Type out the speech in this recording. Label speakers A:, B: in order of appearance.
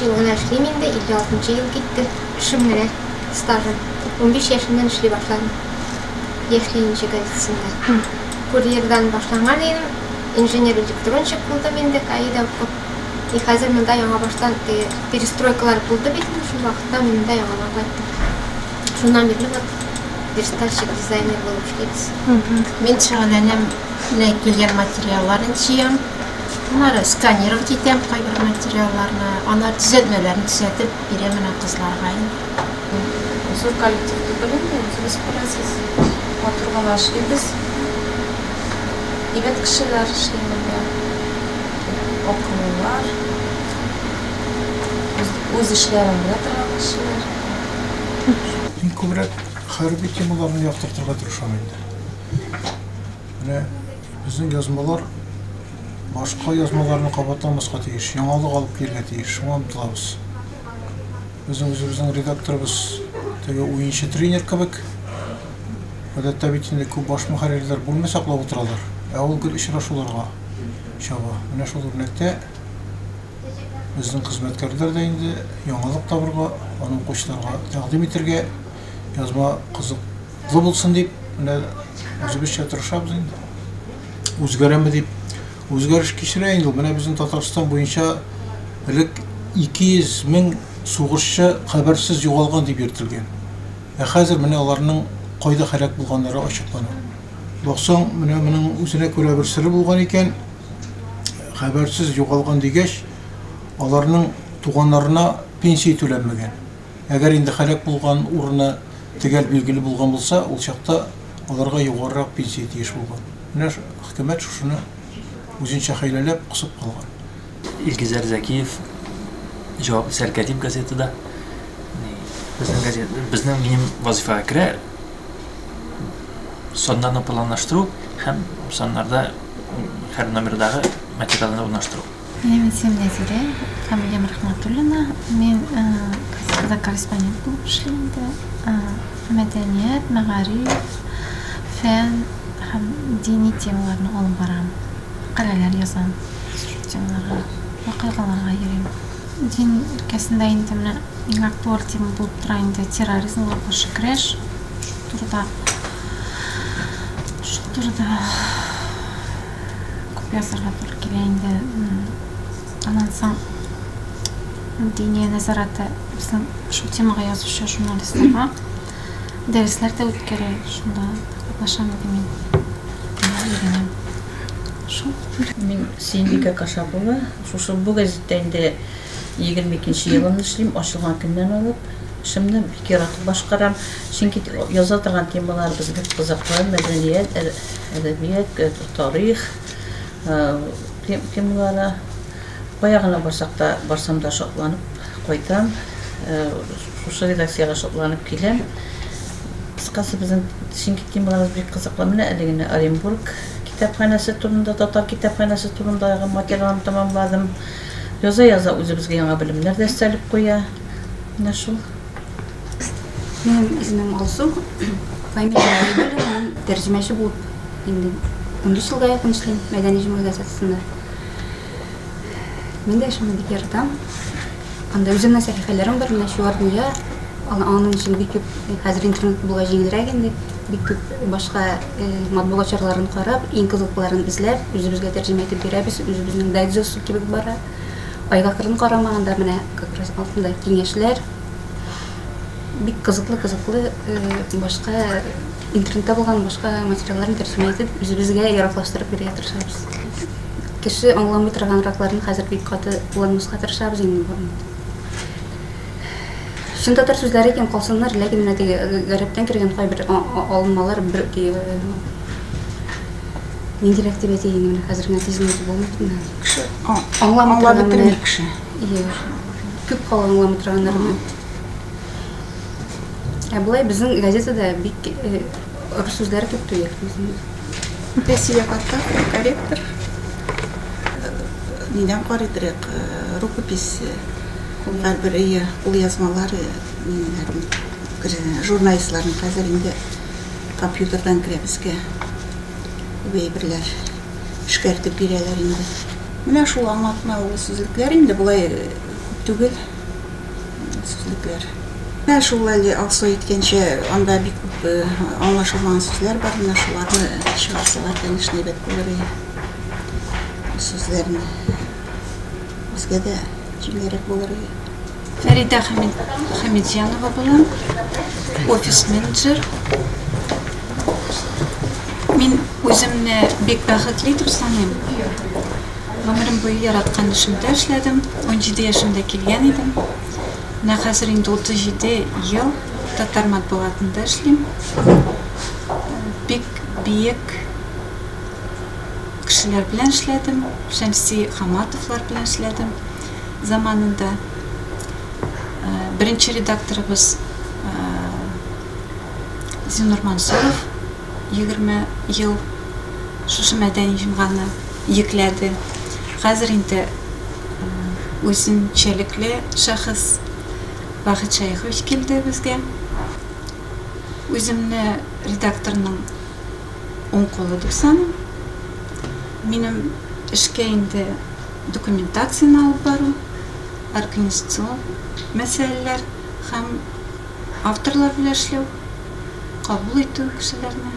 A: жыл гына эшлим инде, 56 жыл китти. Эшим менен стажым. 15 yaşından эшлей башладым. Яшьлинче газетасында. Курьердан башланган едим. Инженер-электронщик булдым инде Каида окуп. И хәзер монда яңа баштан перестройкалар булды бит, шул вакытта монда яңа кайттым. Шуннан бирле верстальщик, дизайнер булып эшлейбез.
B: Мен шөгыльләнәм килгән материалларын җыям. Аларны сканировать итәм, кайбер материалларны, аны төзәтмәләрен төзәтеп бирәм менә кызларга.
C: Зур коллективды белән үзебез күрәсез. Матургала эшлибез. 9 кешеләр эшлибез. Окуллар. Үз эшләрен белә торган кешеләр.
D: Мин күбрәк хәрби темаларны яктыртырга тырышам инде. Менә безнең язмалар башка язмаларны кабатламаска тиеш, яңалык алып килергә тиеш. Шуңа омтылабыз. Безнең үзебезнең редакторыбыз теге уенчы тренер кебек. Гадәттә бит инде күп баш мөхәррирләр булмый саклап утыралар. Ул гел очрашуларга чаба. Менә шул үрнәктә безнең хезмәткәрләр дә инде яңалык табырга, аның укучыларга тәкъдим итәргә, язма кызыклы булсын дип, менә үзебезчә тырышабыз инде. Үзгәрәме дип, үзгәреш кичерә инде. Менә безнең Татарстан буенча элек 200 мең сугышчы хәбәрсез югалган дип йөртелгән. Хәзер менә аларның кайда хәрәк булганнары ачыклана. Баксаң, менә моның үзенә күрә бер сыры булган икән. Хәбәрсез югалган дигәч, аларның туганнарына пенсия түләнмәгән. Әгәр инде хәрәк булган урыны төгәл билгеле булган булса, ул чакта аларга югарырак пенсия тиеш булган. Менә хөкүмәт шушыны үзенчә хәйләләп кысып калган.
E: Илгизәр Зәкиев җавап сәркәтип газетада. Безнең минем вазифага керә соннарны планлаштыру һәм соннарда һәр номердагы материалны урнаштыру.
F: Мен исемем Нәзирә, фамилиям Рахматуллина. Мен газетада корреспондент булып эшлим инде. Мәдәният, мәгариф, фән һәм дини темаларны алып барам. Мәкаләләр язам, темаларга, вакыйгаларга йөрим. Дин өлкәсендә инде менә иң актуаль тема булып тора инде терроризмга каршы көрәш. Шул турыда күп язарга туры килә инде. Аннан соң дини назараты безнең шул темага язучы журналистларга дәресләр дә үткәрә, шунда катнашам мин.
G: Мин Сөембикә Кашапова. Шушы бу газетта инде 22 елын эшлим, ачылган көннән алып. Эшемне бик яратып башкарам. Чөнки яза торган темалар безгә кызыклы, мәдәният, әдәбият, тарих темалары. Баягына барсам да шатланып кайтам. Шушы редакциягә шатланып киләм. Кыскасы безнең чөнки темаларыбыз бик кызыклы. Менә әлегә Оренбург китапханәсе турында, татар китапханәсе турындагы материалны тәмамладым. Яза үзебезгә яңа белемнәр дә өстәлеп куя. Менә шул.
H: Минем исемем Алсу. Фамилиям Айгөл. Тәрҗемәче булып инде 13 елга якын эшлим Мәдәни җәмгыять газетасында. Мин дә шуны бик яратам. Анда үземнең сәхифәләрем бар, менә шулар буя. Аның өчен бик күп хәзер интернет булга җиңелрәк инде. Бик күп башка матбугат чарларын карап, иң кызыклыларын эзләп, үзебезгә тәрҗемә итеп бирәбез. Үзебезнең дайджест кебек бара. Айга кырын карамаганда менә как раз алтында киңәшләр. Бик кызыклы башка интернетта булган башка материалларны тәрҗемә итеп, үзебезгә яраклаштырып бирә тырышабыз. Кеше аңламый торганракларын хәзер бик каты кулланмаска тырышабыз инде. Шун татар сүзләре икән калсыннар, ләкин менә теге гарәптән кергән кайбер алынмалар бер ниндирәк дип әйтә инде менә хәзер нәтиҗәсе булмый. Аңламый торган кеше. Күп аңламый торганнар. Булай безнең газетада бик рус сүзләре күп түгел.
I: Россия катта корректор. Нидән карыйдырык рукопись һәр ул язмалары журналистларның хәзер инде компьютердан керә безгә берләр эшкәртеп бирәләр инде. Менә шул аңлатма ул сүзлекләр инде булай түгел сүзлекләр. Шул әле алсу иткәнчә анда бик күп аңлашылмаган сүзләр бар, менә шуларны чыгарсалар, конечно, бит булыр иде. Сүзләрне безгә дә җиңелрәк булыр иде.
J: Фәрида Хамидҗанова була, офис менеджер. Мин үземне бик бәхетле дип саныйм. Гомерем буе яраткан эшемдә эшләдем, 17 яшымда килгән идем. Менә хәзер инде 37 ел татар матбугатында эшлим. Бик биек кешеләр белән эшләдем, Шәмси Хаматовлар белән эшләдем заманында. Беренче редакторыбыз Зинур Мансуров 20 ел шушы мәдәни җомганы йөкләде. Хәзер инде үзенчәлекле шәхес Бахыт Шәйхович килде безгә. Үземне редакторның уң колы дип саныйм. Минем эшкә инде документацияны алып бару, организацион мәсьәләләр һәм авторлар белән эшләү, кабул итү кешеләрне.